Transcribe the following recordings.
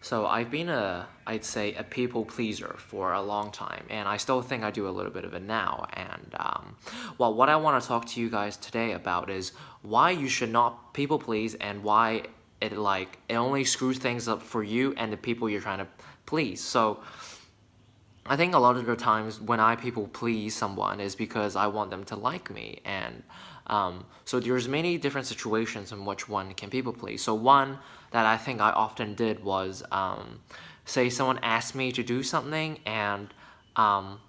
So I've been I'd say, a people pleaser for a long time, and I still think I do a little bit of it now. And well, what I want to talk to you guys today about is why you should not people please, and why it only screws things up for you and the people you're trying to please. So I think a lot of the times when I people please someone is because I want them to like me, and so there's many different situations in which one can people please. So one that I think I often did was, say someone asked me to do something, and um,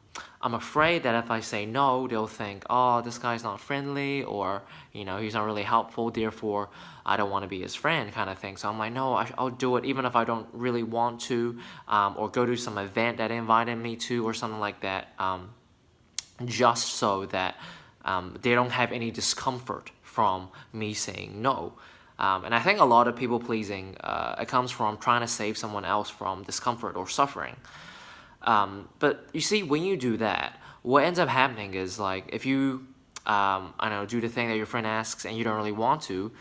I'm afraid that if I say no, they'll think, oh, this guy's not friendly, or he's not really helpful, therefore I don't want to be his friend, kind of thing. So I'm like, no, I'll do it even if I don't really want to, or go to some event that they invited me to, or something like that, just so that they don't have any discomfort from me saying no. And I think a lot of people pleasing, it comes from trying to save someone else from discomfort or suffering. But you see, when you do that, what ends up happening is, like, if you, I don't know, do the thing that your friend asks and you don't really want to,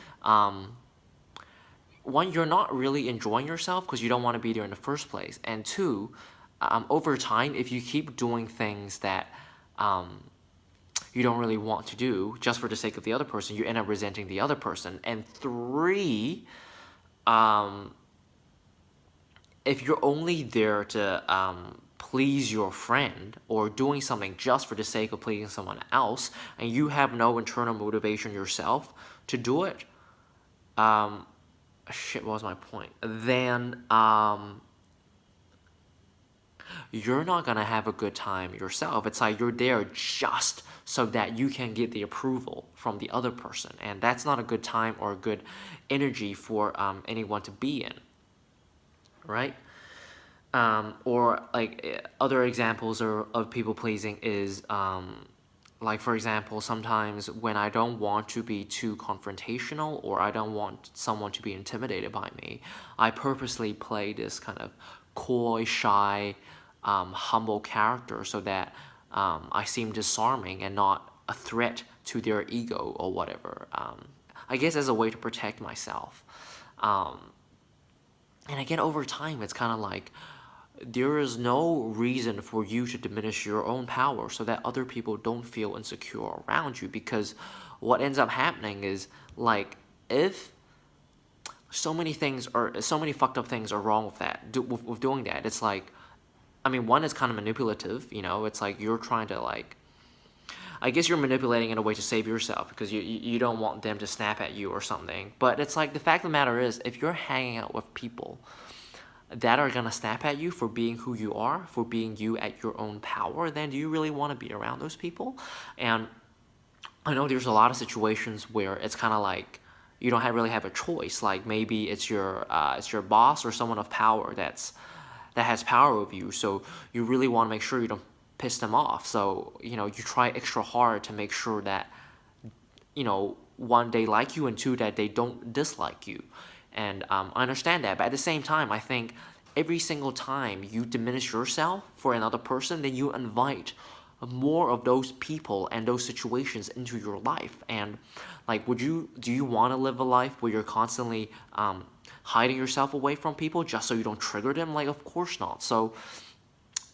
one, you're not really enjoying yourself because you don't want to be there in the first place. And two, over time, if you keep doing things that you don't really want to do just for the sake of the other person, you end up resenting the other person. And three, if you're only there to please your friend, or doing something just for the sake of pleasing someone else, and you have no internal motivation yourself to do it, shit, what was my point? Then you're not gonna have a good time yourself. It's like you're there just so that you can get the approval from the other person, and that's not a good time or a good energy for anyone to be in, right? Or like other examples of people pleasing is, like, for example, sometimes when I don't want to be too confrontational, or I don't want someone to be intimidated by me, I purposely play this kind of coy, shy, humble character, so that I seem disarming and not a threat to their ego or whatever. I guess as a way to protect myself. And again, over time, it's kind of like there is no reason for you to diminish your own power so that other people don't feel insecure around you. Because what ends up happening is, like, if so many fucked up things are wrong with that, with doing that, it's like, I mean, one is kind of manipulative, it's like you're trying to, like, I guess you're manipulating in a way to save yourself because you don't want them to snap at you or something. But it's like, the fact of the matter is, if you're hanging out with people that are gonna snap at you for being who you are, for being you at your own power, then do you really want to be around those people? And I know there's a lot of situations where it's kind of like you don't really have a choice. Like, maybe it's your boss or someone of power that has power over you, so you really want to make sure you don't piss them off. So you try extra hard to make sure that one, they like you, and two, that they don't dislike you. And I understand that, but at the same time, I think every single time you diminish yourself for another person, then you invite more of those people and those situations into your life. And, like, do you want to live a life where you're constantly hiding yourself away from people just so you don't trigger them? Like, of course not. So,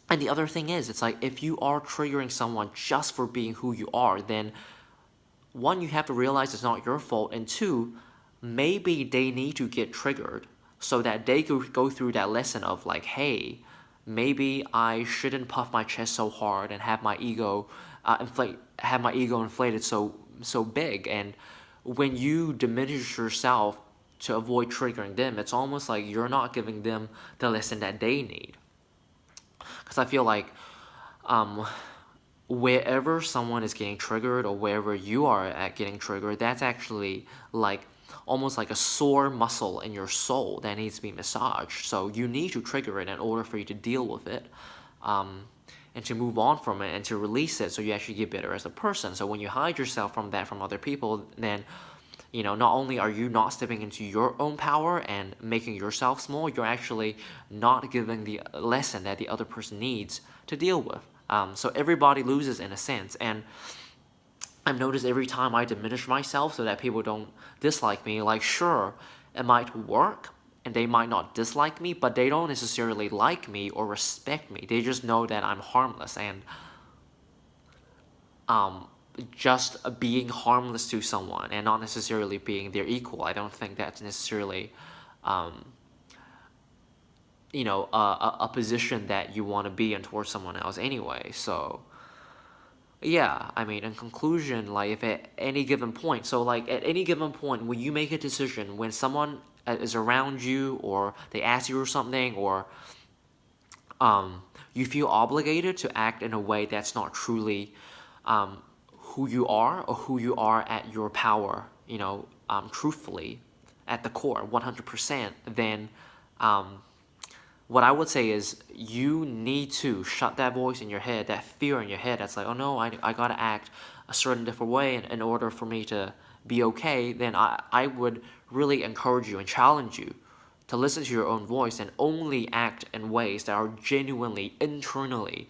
and the other thing is, it's like, if you are triggering someone just for being who you are, then one, you have to realize it's not your fault, and two, maybe they need to get triggered so that they could go through that lesson of, like, hey, maybe I shouldn't puff my chest so hard and have my ego inflated so big. And when you diminish yourself to avoid triggering them, it's almost like you're not giving them the lesson that they need. Because I feel like, wherever someone is getting triggered, or wherever you are at getting triggered, that's actually like almost like a sore muscle in your soul that needs to be massaged. So you need to trigger it in order for you to deal with it, and to move on from it and to release it, so you actually get better as a person. So when you hide yourself from that, from other people, then not only are you not stepping into your own power and making yourself small, you're actually not giving the lesson that the other person needs to deal with. So everybody loses in a sense. And I've noticed every time I diminish myself so that people don't dislike me, like, sure, it might work, and they might not dislike me, but they don't necessarily like me or respect me. They just know that I'm harmless, and um, just being harmless to someone and not necessarily being their equal, I don't think that's necessarily, um, a position that you want to be in towards someone else anyway. So yeah, I mean, in conclusion, like if at any given point, so like at any given point when you make a decision, when someone is around you or they ask you or something, or you feel obligated to act in a way that's not truly um, who you are, or who you are at your power, truthfully, at the core, 100%, then what I would say is you need to shut that voice in your head, that fear in your head that's like, oh no, I gotta act a certain different way in order for me to be okay. Then I would really encourage you and challenge you to listen to your own voice and only act in ways that are genuinely, internally,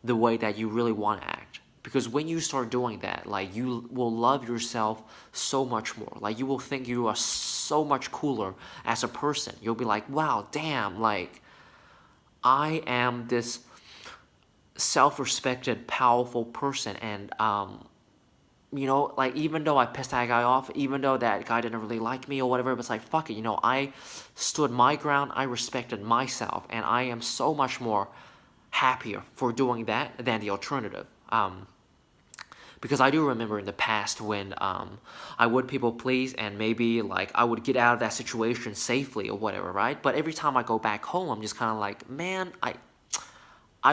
the way that you really want to act. Because when you start doing that, like, you will love yourself so much more. Like, you will think you are so much cooler as a person. You'll be like, wow, damn, like, I am this self-respected, powerful person, and like, even though I pissed that guy off, even though that guy didn't really like me or whatever, but it's like, fuck it, I stood my ground, I respected myself, and I am so much more happier for doing that than the alternative. Because I do remember in the past when I would people please, and maybe like I would get out of that situation safely or whatever, right? But every time I go back home, I'm just kind of like, man, I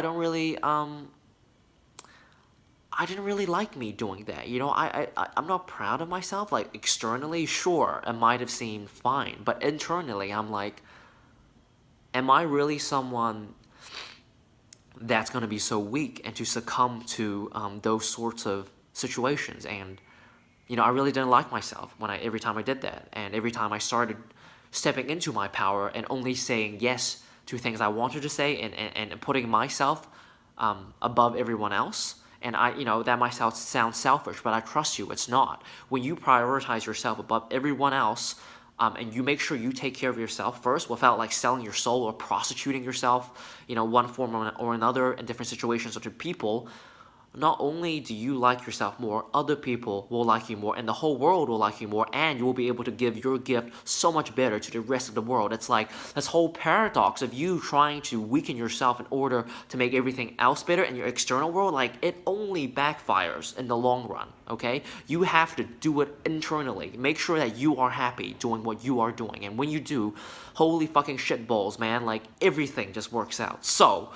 don't really I didn't really like me doing that. I'm not proud of myself. Like, externally, sure, it might have seemed fine, but internally, I'm like, am I really someone that's going to be so weak and to succumb to those sorts of situations? And I really didn't like myself every time I did that, and every time I started stepping into my power and only saying yes to things I wanted to say, and putting myself above everyone else. And that might sound selfish, but I trust you, it's not. When you prioritize yourself above everyone else, and you make sure you take care of yourself first without like selling your soul or prostituting yourself, one form or another in different situations or to people, not only do you like yourself more, other people will like you more, and the whole world will like you more, and you will be able to give your gift so much better to the rest of the world. It's like this whole paradox of you trying to weaken yourself in order to make everything else better in your external world, like, it only backfires in the long run, okay? You have to do it internally. Make sure that you are happy doing what you are doing, and when you do, holy fucking shit balls, man, like, everything just works out. So,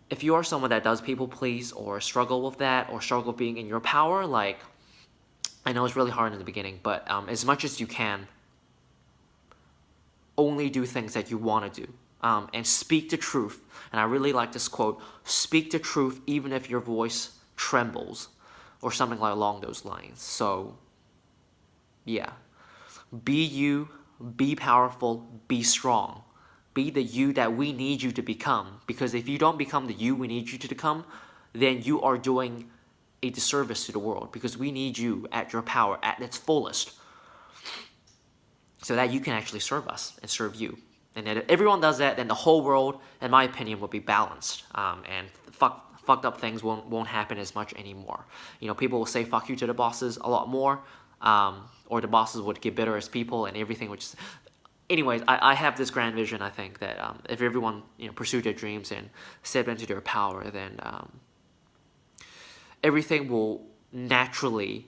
if you are someone that does people please or struggle with that or struggle being in your power, like, I know it's really hard in the beginning, but as much as you can, only do things that you want to do, and speak the truth. And I really like this quote: speak the truth even if your voice trembles, or something like along those lines. So yeah, be you, be powerful, be strong. Be the you that we need you to become. Because if you don't become the you we need you to become, then you are doing a disservice to the world. Because we need you at your power, at its fullest, so that you can actually serve us and serve you. And if everyone does that, then the whole world, in my opinion, will be balanced. And fucked up things won't happen as much anymore. People will say fuck you to the bosses a lot more, or the bosses would get better as people, and everything would just... Anyways, I have this grand vision, I think, that if everyone pursued their dreams and stepped into their power, then everything will naturally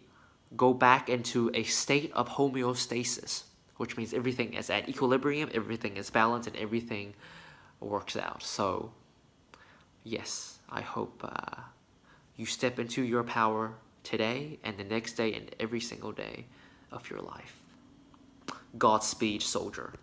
go back into a state of homeostasis, which means everything is at equilibrium, everything is balanced, and everything works out. So, yes, I hope you step into your power today and the next day and every single day of your life. Godspeed, soldier.